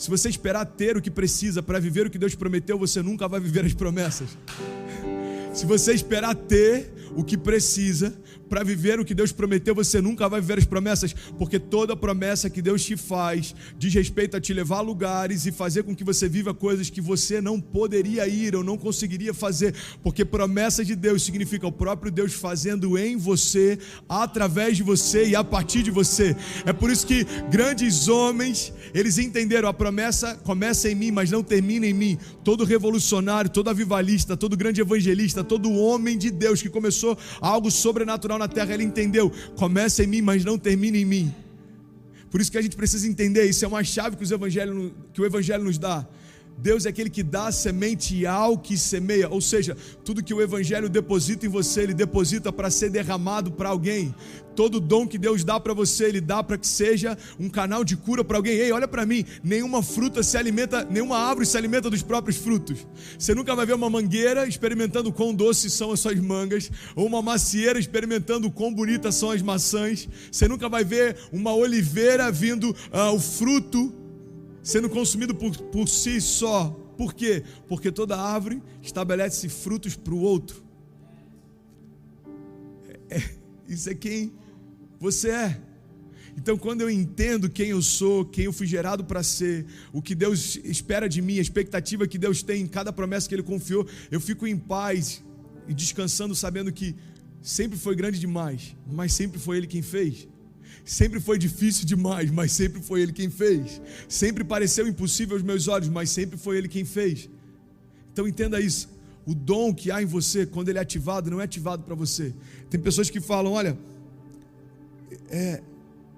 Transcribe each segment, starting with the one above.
Se você esperar ter o que precisa para viver o que Deus prometeu, você nunca vai viver as promessas. Se você esperar ter o que precisa para viver o que Deus prometeu, você nunca vai viver as promessas, porque toda promessa que Deus te faz diz respeito a te levar a lugares e fazer com que você viva coisas que você não poderia ir ou não conseguiria fazer, porque promessa de Deus significa o próprio Deus fazendo em você, através de você e a partir de você. É por isso que grandes homens, eles entenderam, a promessa começa em mim, mas não termina em mim. Todo revolucionário, todo avivalista, todo grande evangelista, todo homem de Deus que começou algo sobrenatural na terra, ele entendeu, começa em mim, mas não termina em mim. Por isso que a gente precisa entender, isso é uma chave que o Evangelho nos dá. Deus é aquele que dá a semente ao que semeia, ou seja, tudo que o Evangelho deposita em você, Ele deposita para ser derramado para alguém. Todo dom que Deus dá para você, Ele dá para que seja um canal de cura para alguém. Ei, olha para mim, nenhuma árvore se alimenta dos próprios frutos. Você nunca vai ver uma mangueira experimentando quão doces são as suas mangas, ou uma macieira experimentando quão bonitas são as maçãs. Você nunca vai ver uma oliveira vindo o fruto sendo consumido por si só. Por quê? Porque toda árvore estabelece frutos para o outro. Isso é quem você é. Então, quando eu entendo quem eu sou, quem eu fui gerado para ser, o que Deus espera de mim, a expectativa que Deus tem em cada promessa que Ele confiou, eu fico em paz e descansando, sabendo que sempre foi grande demais, mas sempre foi Ele quem fez. Sempre foi difícil demais, mas sempre foi Ele quem fez. Sempre pareceu impossível aos meus olhos, mas sempre foi Ele quem fez. Então entenda isso. O dom que há em você, quando ele é ativado, não é ativado para você. Tem pessoas que falam, olha,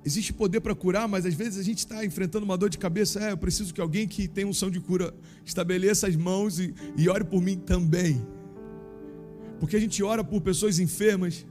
existe poder para curar, mas às vezes a gente está enfrentando uma dor de cabeça. Eu preciso que alguém que tem unção de cura estabeleça as mãos e ore por mim também. Porque a gente ora por pessoas enfermas,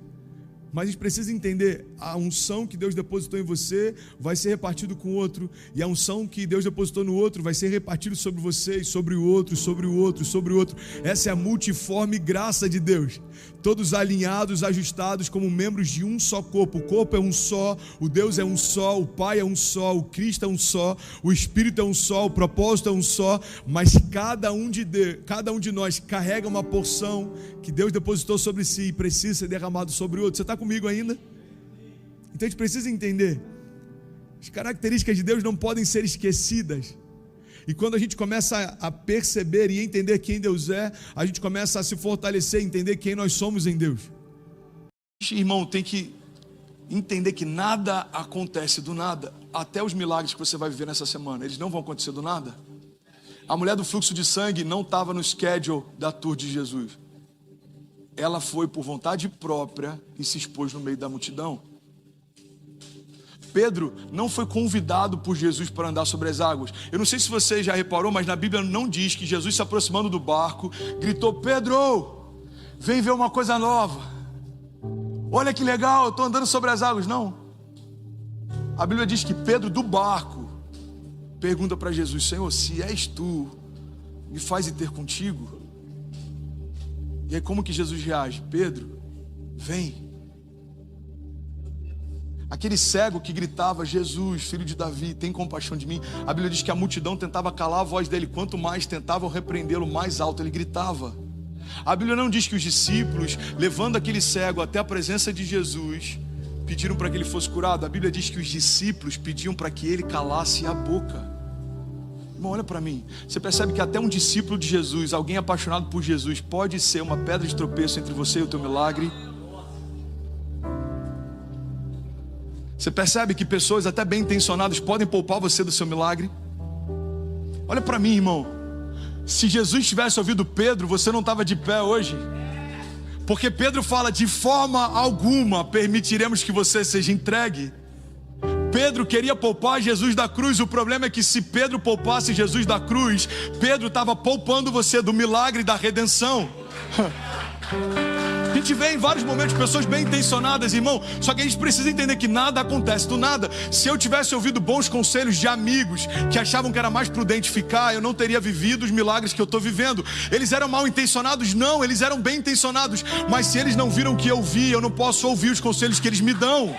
mas a gente precisa entender, a unção que Deus depositou em você vai ser repartido com o outro, e a unção que Deus depositou no outro vai ser repartido sobre você, e sobre o outro, sobre o outro, sobre o outro. Essa é a multiforme graça de Deus, todos alinhados, ajustados como membros de um só corpo. O corpo é um só, o Deus é um só, o Pai é um só, o Cristo é um só, o Espírito é um só, o propósito é um só, mas cada um de nós carrega uma porção que Deus depositou sobre si e precisa ser derramado sobre o outro. Você está comigo ainda? Então a gente precisa entender, as características de Deus não podem ser esquecidas. E quando a gente começa a perceber e entender quem Deus é, a gente começa a se fortalecer, entender quem nós somos em Deus. Irmão, tem que entender que nada acontece do nada. Até os milagres que você vai viver nessa semana, eles não vão acontecer do nada. A mulher do fluxo de sangue não estava no schedule da tour de Jesus. Ela foi por vontade própria e se expôs no meio da multidão. Pedro não foi convidado por Jesus para andar sobre as águas. Eu não sei se você já reparou, mas na Bíblia não diz que Jesus, se aproximando do barco, gritou: Pedro, vem ver uma coisa nova. Olha que legal, eu estou andando sobre as águas. Não. A Bíblia diz que Pedro, do barco, pergunta para Jesus: Senhor, se és tu, me faz ir ter contigo. E aí como que Jesus reage? Pedro, vem. Aquele cego que gritava: Jesus, filho de Davi, tem compaixão de mim. A Bíblia diz que a multidão tentava calar a voz dele. Quanto mais tentavam repreendê-lo, mais alto ele gritava. A Bíblia não diz que os discípulos, levando aquele cego até a presença de Jesus, pediram para que ele fosse curado. A Bíblia diz que os discípulos pediam para que ele calasse a boca. Irmão, olha para mim. Você percebe que até um discípulo de Jesus, alguém apaixonado por Jesus, pode ser uma pedra de tropeço entre você e o teu milagre. Você percebe que pessoas até bem intencionadas podem poupar você do seu milagre? Olha para mim, irmão. Se Jesus tivesse ouvido Pedro, você não estava de pé hoje. Porque Pedro fala: de forma alguma permitiremos que você seja entregue. Pedro queria poupar Jesus da cruz. O problema é que se Pedro poupasse Jesus da cruz, Pedro estava poupando você do milagre da redenção. A gente vê em vários momentos pessoas bem intencionadas, irmão, só que a gente precisa entender que nada acontece do nada. Se eu tivesse ouvido bons conselhos de amigos que achavam que era mais prudente ficar, eu não teria vivido os milagres que eu estou vivendo. Eles eram mal intencionados? Não, eles eram bem intencionados. Mas se eles não viram o que eu vi, eu não posso ouvir os conselhos que eles me dão.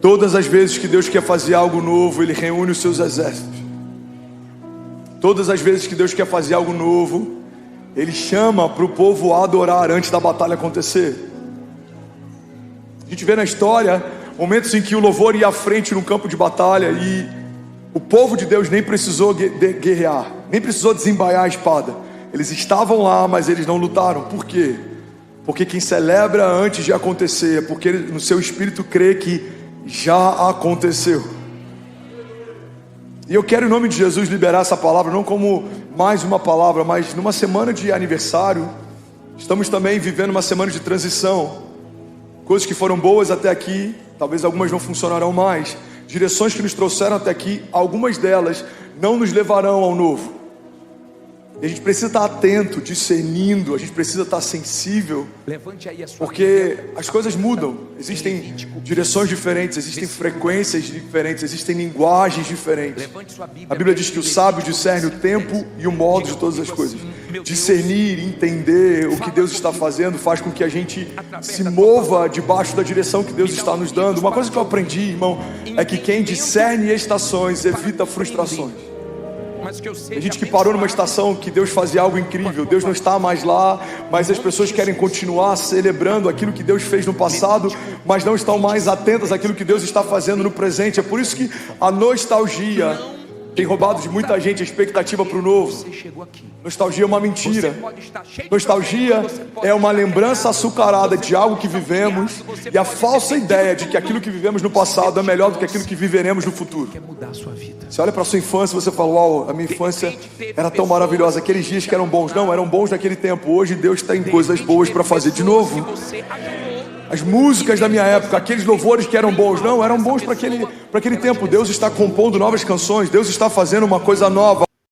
Todas as vezes que Deus quer fazer algo novo, Ele reúne os seus exércitos. Todas as vezes que Deus quer fazer algo novo, Ele chama para o povo adorar antes da batalha acontecer. A gente vê na história momentos em que o louvor ia à frente no campo de batalha e o povo de Deus nem precisou guerrear, nem precisou desembaiar a espada. Eles estavam lá, mas eles não lutaram. Por quê? Porque quem celebra antes de acontecer é porque no seu espírito crê que já aconteceu. E eu quero, em nome de Jesus, liberar essa palavra, não como mais uma palavra, mas numa semana de aniversário. Estamos também vivendo uma semana de transição. Coisas que foram boas até aqui, talvez algumas não funcionarão mais. Direções que nos trouxeram até aqui, algumas delas não nos levarão ao novo. E a gente precisa estar atento, discernindo, a gente precisa estar sensível, porque as coisas mudam, existem direções diferentes, existem frequências diferentes, existem linguagens diferentes. A Bíblia diz que o sábio discerne o tempo e o modo de todas as coisas. Discernir, entender o que Deus está fazendo faz com que a gente se mova debaixo da direção que Deus está nos dando. Uma coisa que eu aprendi, irmão, é que quem discerne estações evita frustrações. Tem gente que parou numa estação que Deus fazia algo incrível, Deus não está mais lá, mas as pessoas querem continuar celebrando aquilo que Deus fez no passado, mas não estão mais atentas àquilo que Deus está fazendo no presente. É por isso que a nostalgia tem roubado de muita gente a expectativa para o novo. Nostalgia é uma mentira. Nostalgia é uma lembrança açucarada de algo que vivemos e a falsa ideia de que aquilo que vivemos no passado é melhor do que aquilo que viveremos no futuro. Você olha para a sua infância e você fala: uau, a minha infância era tão maravilhosa, aqueles dias que eram bons. Não, eram bons naquele tempo. Hoje Deus tem coisas boas para fazer de novo. As músicas da minha época, aqueles louvores que eram bons, não, eram bons para aquele tempo. Deus está compondo novas canções, Deus está fazendo uma coisa nova.